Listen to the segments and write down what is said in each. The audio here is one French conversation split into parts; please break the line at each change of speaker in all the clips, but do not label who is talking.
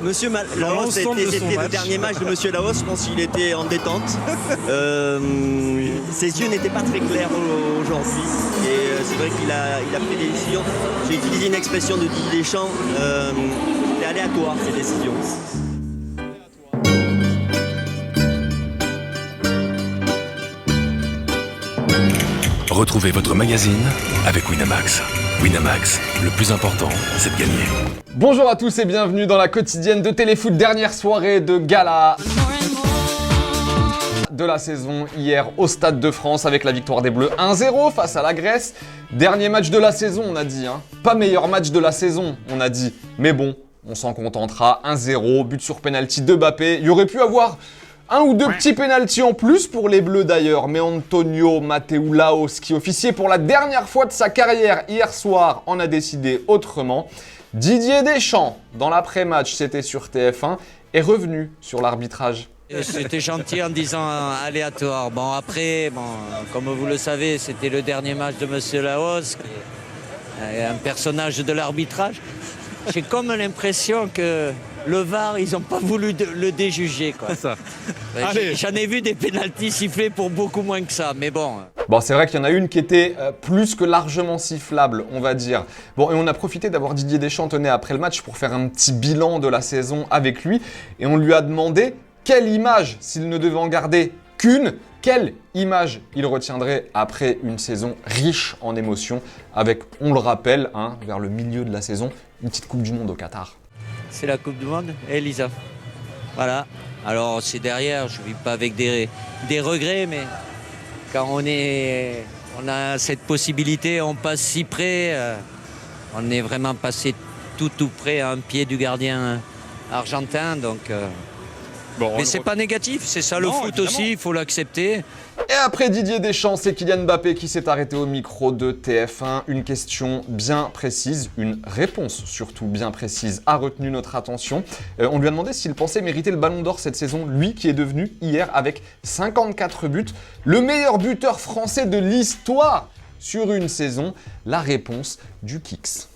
Monsieur Laos, c'était le dernier match de Monsieur Laos, je pense qu'il était en détente. Ses yeux n'étaient pas très clairs aujourd'hui et c'est vrai qu'il a pris des décisions. J'ai utilisé une expression de Didier Deschamps, c'est aléatoire ces décisions.
Retrouvez votre magazine avec Winamax. Winamax, le plus important, c'est de gagner.
Bonjour à tous et bienvenue dans la quotidienne de Téléfoot, dernière soirée de gala de la saison hier au Stade de France avec la victoire des Bleus 1-0 face à la Grèce. Dernier match de la saison, on a dit, hein. Pas meilleur match de la saison, on a dit. Mais bon, on s'en contentera. 1-0, but sur penalty de Mbappé. Il y aurait pu avoir un ou deux petits pénaltys en plus pour les Bleus d'ailleurs, mais Antonio Matteo Laos, qui officiait pour la dernière fois de sa carrière hier soir, en a décidé autrement. Didier Deschamps, dans l'après-match, c'était sur TF1, est revenu sur l'arbitrage.
C'était gentil en disant aléatoire. Bon après, comme vous le savez, c'était le dernier match de Monsieur Laos, un personnage de l'arbitrage. J'ai comme l'impression que le VAR, ils n'ont pas voulu le déjuger, quoi.
Ça.
J'en ai vu des pénaltys sifflés pour beaucoup moins que ça, mais bon.
Bon, c'est vrai qu'il y en a une qui était plus que largement sifflable, on va dire. Bon, et on a profité d'avoir Didier Deschamps tenait après le match pour faire un petit bilan de la saison avec lui. Et on lui a demandé quelle image, s'il ne devait en garder qu'une, quelle image il retiendrait après une saison riche en émotions avec, on le rappelle, hein, vers le milieu de la saison, une petite Coupe du Monde au Qatar.
C'est la Coupe du Monde, Elisa. Voilà. Alors c'est derrière, je ne vis pas avec des regrets, mais quand on a cette possibilité, on passe si près, on est vraiment passé tout près à un pied du gardien argentin, donc. Mais c'est pas négatif, c'est ça le foot évidemment. Aussi, il faut l'accepter.
Et après Didier Deschamps, c'est Kylian Mbappé qui s'est arrêté au micro de TF1. Une question bien précise, une réponse surtout bien précise a retenu notre attention. On lui a demandé s'il pensait mériter le Ballon d'Or cette saison, lui qui est devenu hier avec 54 buts, le meilleur buteur français de l'histoire sur une saison. La réponse du Kix.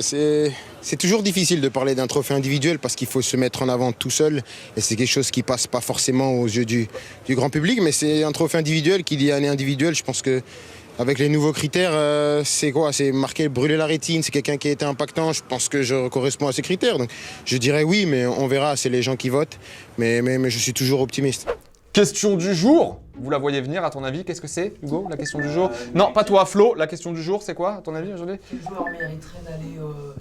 C'est toujours difficile de parler d'un trophée individuel parce qu'il faut se mettre en avant tout seul et c'est quelque chose qui passe pas forcément aux yeux du grand public, mais c'est un trophée individuel qui dit année individuelle. Je pense que avec les nouveaux critères, c'est quoi? C'est marqué brûler la rétine, c'est quelqu'un qui a été impactant. Je pense que je corresponds à ces critères. Donc je dirais oui, mais on verra, c'est les gens qui votent. Mais je suis toujours optimiste.
Question du jour, vous la voyez venir à ton avis, qu'est-ce que c'est Hugo, la question du jour? Non, pas toi Flo, la question du jour c'est quoi à ton avis aujourd'hui?
Quel joueur mériterait d'aller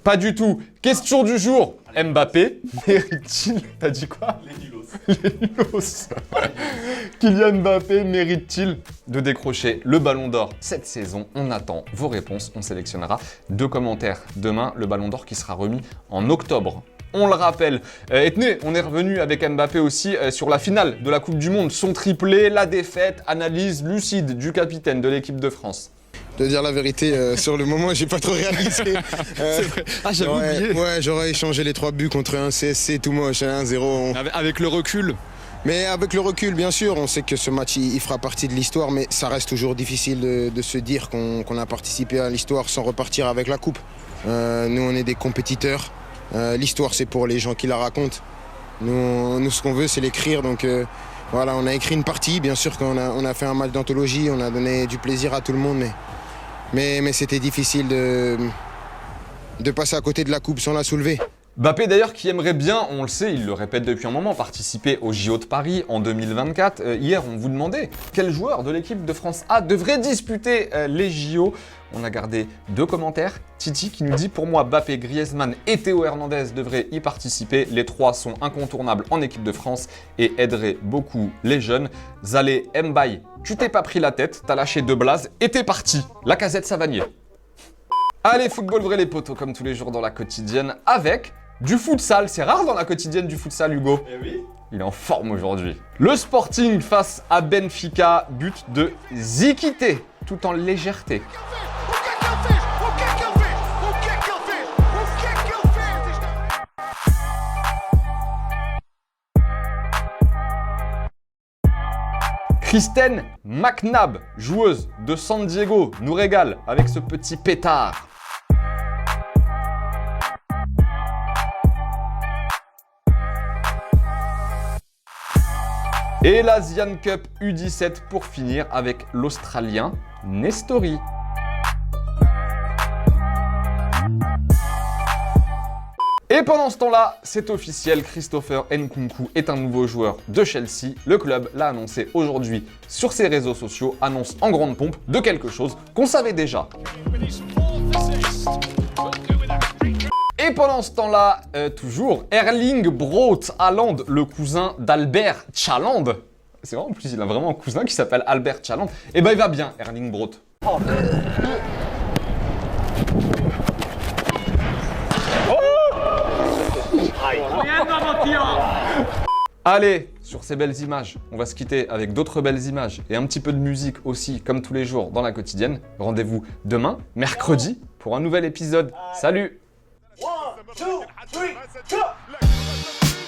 Pas du tout. Question du jour, Mbappé mérite-t-il, t'as dit quoi? Les nulos. Kylian Mbappé mérite-t-il de décrocher le Ballon d'Or cette saison? On attend vos réponses, on sélectionnera 2 commentaires demain, le Ballon d'Or qui sera remis en octobre. On le rappelle. Et tenez, on est revenu avec Mbappé aussi sur la finale de la Coupe du Monde. Son triplé, la défaite, analyse lucide du capitaine de l'équipe de France.
De dire la vérité, sur le moment, j'ai pas trop réalisé.
C'est vrai. Ah, j'avais oublié.
Ouais, j'aurais échangé les 3 buts contre un CSC tout moche, 1-0.
Avec le recul.
Mais avec le recul, bien sûr, on sait que ce match, il fera partie de l'histoire, mais ça reste toujours difficile de se dire qu'on a participé à l'histoire sans repartir avec la coupe. Nous, on est des compétiteurs. L'histoire, c'est pour les gens qui la racontent. Nous ce qu'on veut, c'est l'écrire. Donc voilà, on a écrit une partie. Bien sûr qu'on a fait un match d'anthologie, on a donné du plaisir à tout le monde, mais c'était difficile de passer à côté de la coupe sans la soulever.
Mbappé d'ailleurs qui aimerait bien, on le sait, il le répète depuis un moment, participer au JO de Paris en 2024. Hier, on vous demandait quel joueur de l'équipe de France A devrait disputer les JO. On a gardé 2 commentaires. Titi qui nous dit « Pour moi, Mbappé, Griezmann et Théo Hernandez devraient y participer. Les 3 sont incontournables en équipe de France et aideraient beaucoup les jeunes. Zalé, Mbaye, tu t'es pas pris la tête, t'as lâché 2 blazes et t'es parti. Lacazette Savanier. » Allez, football vrai les potos, comme tous les jours dans la quotidienne, avec du futsal. C'est rare dans la quotidienne du futsal, Hugo.
Eh oui.
Il est en forme aujourd'hui. Le Sporting face à Benfica, but de Zikité, tout en légèreté. Kristen McNabb, joueuse de San Diego, nous régale avec ce petit pétard. Et l'Asian Cup U17 pour finir avec l'Australien Nestori. Et pendant ce temps-là, c'est officiel, Christopher Nkunku est un nouveau joueur de Chelsea. Le club l'a annoncé aujourd'hui sur ses réseaux sociaux, annonce en grande pompe de quelque chose qu'on savait déjà. Et pendant ce temps-là, toujours, Erling Braut Haaland, le cousin d'Albert Haaland. C'est vrai, en plus, il a vraiment un cousin qui s'appelle Albert Haaland. Et ben, il va bien, Erling Braut. Allez, sur ces belles images, on va se quitter avec d'autres belles images et un petit peu de musique aussi, comme tous les jours dans la quotidienne. Rendez-vous demain, mercredi, pour un nouvel épisode. Salut!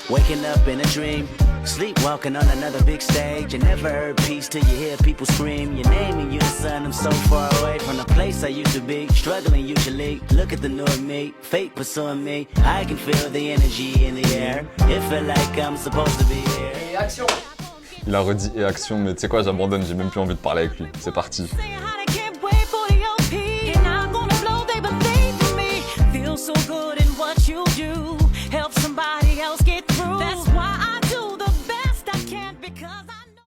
Waking up in a dream, sleepwalking on another big stage. You never heard peace till you hear people scream your name and you're the son. I'm so far away from the place I used to be, struggling usually. Look at the new me, fate pursuing me. I can feel the energy in the air. It feel like I'm supposed to be here.
Il a redit et action, mais tu sais quoi, j'abandonne, j'ai même plus envie de parler avec lui. C'est parti.